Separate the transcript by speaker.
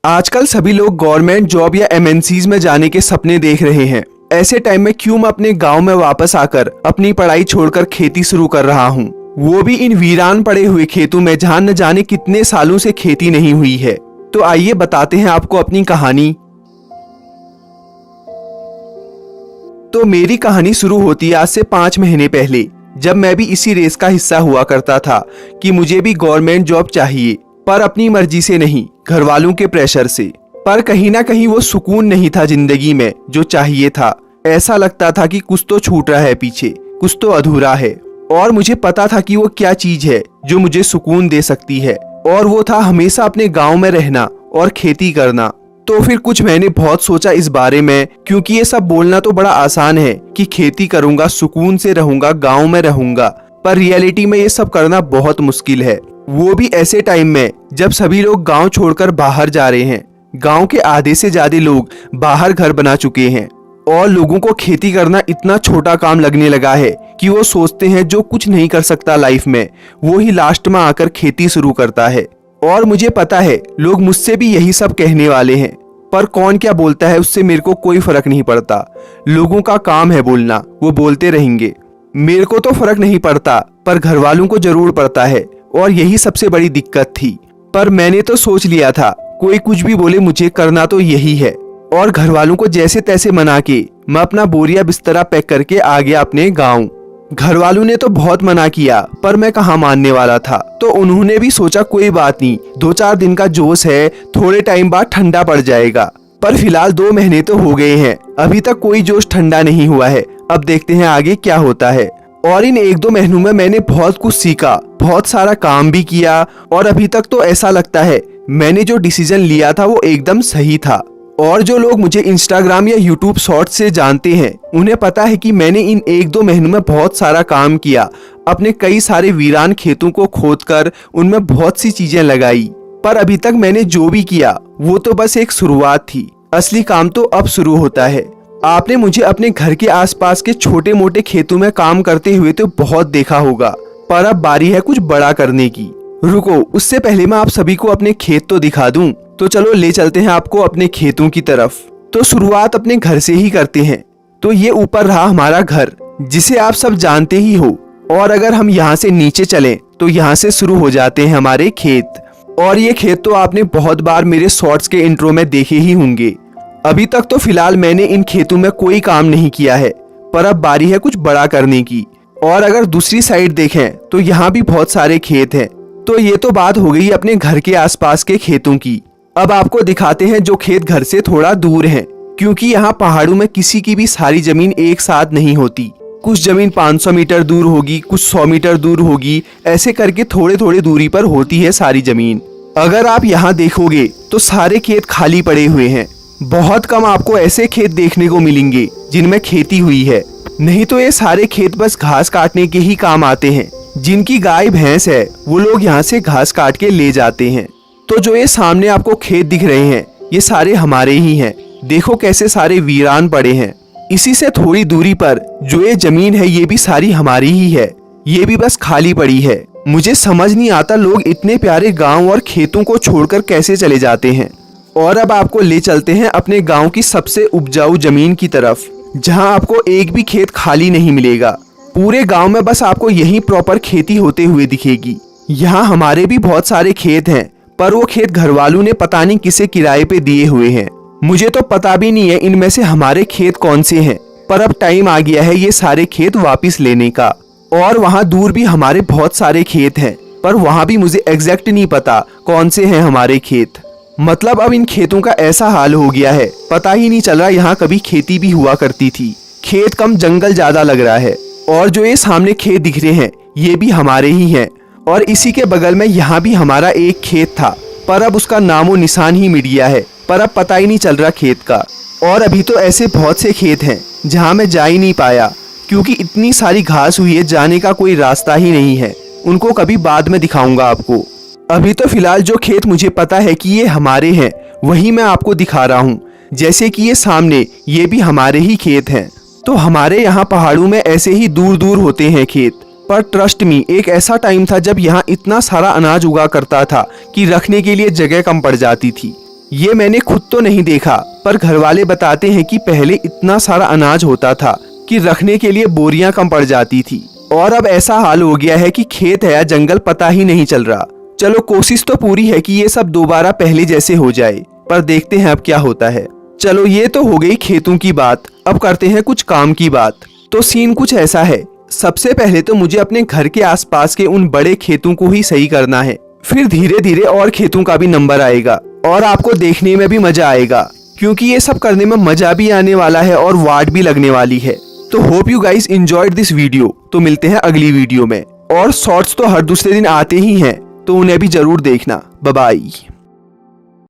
Speaker 1: आजकल सभी लोग गवर्नमेंट जॉब या एमएनसीज में जाने के सपने देख रहे हैं। ऐसे टाइम में क्यों मैं अपने गांव में वापस आकर अपनी पढ़ाई छोड़कर खेती शुरू कर रहा हूं, वो भी इन वीरान पड़े हुए खेतों में जहां न जाने कितने सालों से खेती नहीं हुई है। तो आइए बताते हैं आपको अपनी कहानी। तो मेरी कहानी शुरू होती है आज से 5 महीने पहले, जब मैं भी इसी रेस का हिस्सा हुआ करता था कि मुझे भी गवर्नमेंट जॉब चाहिए, पर अपनी मर्जी से नहीं, घर वालों के प्रेशर से। पर कहीं ना कहीं वो सुकून नहीं था जिंदगी में जो चाहिए था। ऐसा लगता था कि कुछ तो छूट रहा है पीछे, कुछ तो अधूरा है। और मुझे पता था कि वो क्या चीज है जो मुझे सुकून दे सकती है, और वो था हमेशा अपने गांव में रहना और खेती करना। तो फिर कुछ मैंने बहुत सोचा इस बारे में, क्योंकि ये सब बोलना तो बड़ा आसान है कि खेती करूंगा, सुकून से रहूंगा, गांव में रहूंगा, पर रियलिटी में ये सब करना बहुत मुश्किल है। वो भी ऐसे टाइम में जब सभी लोग गांव छोड़कर बाहर जा रहे हैं। गांव के आधे से ज्यादा लोग बाहर घर बना चुके हैं और लोगों को खेती करना इतना छोटा काम लगने लगा है कि वो सोचते हैं जो कुछ नहीं कर सकता लाइफ में, वो ही लास्ट में आकर खेती शुरू करता है। और मुझे पता है लोग मुझसे भी यही सब कहने वाले हैं, पर कौन क्या बोलता है उससे मेरे को कोई फर्क नहीं पड़ता। लोगों का काम है बोलना, वो बोलते रहेंगे। मेरे को तो फर्क नहीं पड़ता, पर घर वालों को जरूर पड़ता है, और यही सबसे बड़ी दिक्कत थी। पर मैंने तो सोच लिया था कोई कुछ भी बोले, मुझे करना तो यही है। और घर वालों को जैसे तैसे मना के मैं अपना बोरिया बिस्तरा पैक करके आ गया अपने गांव। घर वालों ने तो बहुत मना किया, पर मैं कहाँ मानने वाला था। तो उन्होंने भी सोचा कोई बात नहीं, 2-4 दिन का जोश है, थोड़े टाइम बाद ठंडा पड़ जाएगा। पर फिलहाल 2 महीने तो हो गए हैं, अभी तक कोई जोश ठंडा नहीं हुआ है। अब देखते हैं आगे क्या होता है। और इन 1-2 महीनों में मैंने बहुत कुछ सीखा, बहुत सारा काम भी किया, और अभी तक तो ऐसा लगता है मैंने जो डिसीजन लिया था वो एकदम सही था। और जो लोग मुझे इंस्टाग्राम या यूट्यूब शॉर्ट्स से जानते हैं, उन्हें पता है कि मैंने इन 1-2 महीनों में बहुत सारा काम किया। अपने कई सारे वीरान खेतों को खोदकर उनमें बहुत सी चीजें लगाई। पर अभी तक मैंने जो भी किया वो तो बस एक शुरुआत थी, असली काम तो अब शुरू होता है। आपने मुझे अपने घर के आसपास के छोटे मोटे खेतों में काम करते हुए तो बहुत देखा होगा, पर अब बारी है कुछ बड़ा करने की। रुको, उससे पहले मैं आप सभी को अपने खेत तो दिखा दूं। तो चलो ले चलते हैं आपको अपने खेतों की तरफ। तो शुरुआत अपने घर से ही करते हैं। तो ये ऊपर रहा हमारा घर, जिसे आप सब जानते ही हो। और अगर हम यहाँ से नीचे चलें तो यहाँ से शुरू हो जाते हैं हमारे खेत। और ये खेत तो आपने बहुत बार मेरे शॉर्ट्स के इंट्रो में देखे ही होंगे। अभी तक तो फिलहाल मैंने इन खेतों में कोई काम नहीं किया है, पर अब बारी है कुछ बड़ा करने की। और अगर दूसरी साइड देखें तो यहाँ भी बहुत सारे खेत हैं। तो ये तो बात हो गई अपने घर के आसपास के खेतों की। अब आपको दिखाते हैं जो खेत घर से थोड़ा दूर हैं, क्योंकि यहाँ पहाड़ों में किसी की भी सारी जमीन एक साथ नहीं होती। कुछ जमीन 500 मीटर दूर होगी, कुछ 100 मीटर दूर होगी, ऐसे करके थोड़े थोड़े दूरी पर होती है सारी जमीन। अगर आप यहाँ देखोगे तो सारे खेत खाली पड़े हुए हैं। बहुत कम आपको ऐसे खेत देखने को मिलेंगे जिनमें खेती हुई है, नहीं तो ये सारे खेत बस घास काटने के ही काम आते हैं। जिनकी गाय भैंस है वो लोग यहाँ से घास काट के ले जाते हैं। तो जो ये सामने आपको खेत दिख रहे हैं, ये सारे हमारे ही हैं। देखो कैसे सारे वीरान पड़े हैं। इसी से थोड़ी दूरी पर जो ये जमीन है ये भी सारी हमारी ही है, ये भी बस खाली पड़ी है। मुझे समझ नहीं आता लोग इतने प्यारे गांव और खेतों को छोड़कर कैसे चले जाते हैं। और अब आपको ले चलते हैं अपने गांव की सबसे उपजाऊ जमीन की तरफ, जहां आपको एक भी खेत खाली नहीं मिलेगा। पूरे गांव में बस आपको यही प्रॉपर खेती होते हुए दिखेगी। यहाँ हमारे भी बहुत सारे खेत हैं, पर वो खेत घर वालों ने पता नहीं किसे किराए पे दिए हुए हैं। मुझे तो पता भी नहीं है इनमें से हमारे खेत कौन से हैं, पर अब टाइम आ गया है ये सारे खेत वापस लेने का। और वहाँ दूर भी हमारे बहुत सारे खेत हैं, पर वहाँ भी मुझे एग्जैक्ट नहीं पता कौन से हैं हमारे खेत। मतलब अब इन खेतों का ऐसा हाल हो गया है, पता ही नहीं चल रहा यहाँ कभी खेती भी हुआ करती थी। खेत कम जंगल ज्यादा लग रहा है। और जो ये सामने खेत दिख रहे हैं ये भी हमारे ही हैं। और इसी के बगल में यहाँ भी हमारा एक खेत था, पर अब उसका नामो निशान ही मिट गया है, पर अब पता ही नहीं चल रहा खेत का। और अभी तो ऐसे बहुत से खेत हैं जहाँ मैं जा ही नहीं पाया, क्योंकि इतनी सारी घास हुई है, जाने का कोई रास्ता ही नहीं है। उनको कभी बाद में दिखाऊंगा आपको। अभी तो फिलहाल जो खेत मुझे पता है कि ये हमारे हैं वही मैं आपको दिखा रहा हूँ। जैसे कि ये सामने ये भी हमारे ही खेत हैं। तो हमारे यहाँ पहाड़ों में ऐसे ही दूर दूर होते हैं खेत, पर ट्रस्ट मी एक ऐसा टाइम था जब यहाँ इतना सारा अनाज उगा करता था कि रखने के लिए जगह कम पड़ जाती थी। ये मैंने खुद तो नहीं देखा, पर घर वाले बताते हैं कि पहले इतना सारा अनाज होता था कि रखने के लिए बोरियां कम पड़ जाती थी, और अब ऐसा हाल हो गया है कि खेत है या जंगल पता ही नहीं चल रहा। चलो कोशिश तो पूरी है कि ये सब दोबारा पहले जैसे हो जाए, पर देखते हैं अब क्या होता है। चलो ये तो हो गई खेतों की बात, अब करते हैं कुछ काम की बात। तो सीन कुछ ऐसा है, सबसे पहले तो मुझे अपने घर के आसपास के उन बड़े खेतों को ही सही करना है, फिर धीरे धीरे और खेतों का भी नंबर आएगा और आपको देखने में भी मजा आएगा, क्योंकि ये सब करने में मजा भी आने वाला है और वाट भी लगने वाली है। तो hope you guys enjoyed this video. तो मिलते हैं अगली वीडियो में, और शॉर्ट्स तो हर दूसरे दिन आते ही हैं, तो उन्हें भी जरूर देखना। Bye bye.